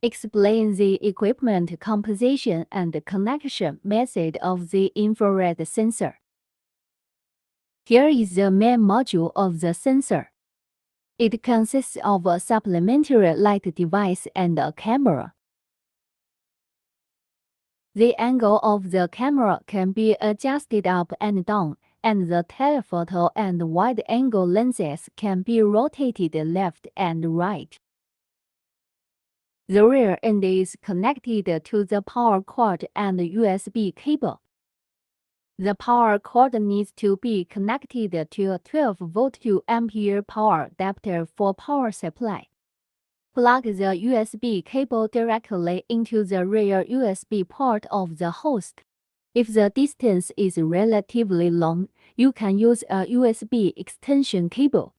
Explain the equipment composition and connection method of the infrared sensor. Here is the main module of the sensor. It consists of a supplementary light device and a camera. The angle of the camera can be adjusted up and down, and the telephoto and wide-angle lenses can be rotated left and right. The rear end is connected to the power cord and USB cable. The power cord needs to be connected to a 12-volt 2-ampere power adapter for power supply. Plug the USB cable directly into the rear USB port of the host. If the distance is relatively long, you can use a USB extension cable.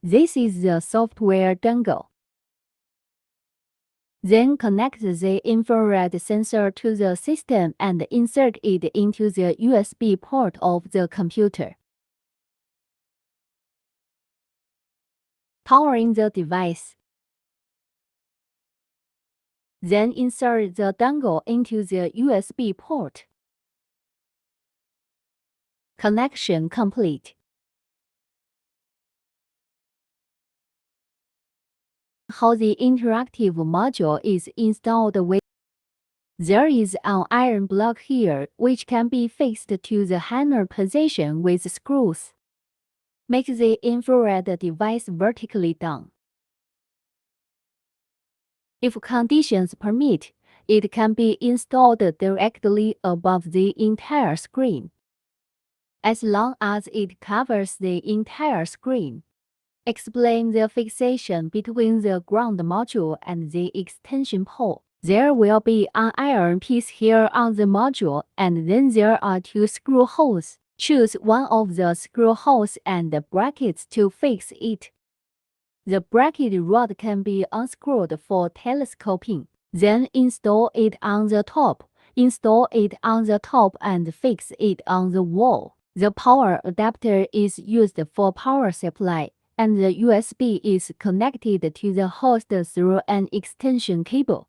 This is the software dongle. Then connect the infrared sensor to the system and insert it into the USB port of the computer. Powering the device. Then insert the dongle into the USB port. Connection complete. How the interactive module is installed with. There is an iron block here which can be fixed to the hanger position with screws. Make the infrared device vertically down. If conditions permit, it can be installed directly above the entire screen. As long as it covers the entire screen. Explain the fixation between the ground module and the extension pole. There will be an iron piece here on the module, and then there are two screw holes. Choose one of the screw holes and the brackets to fix it. The bracket rod can be unscrewed for telescoping. Then install it on the top. Install it on the top and fix it on the wall. The power adapter is used for power supply, and the USB is connected to the host through an extension cable.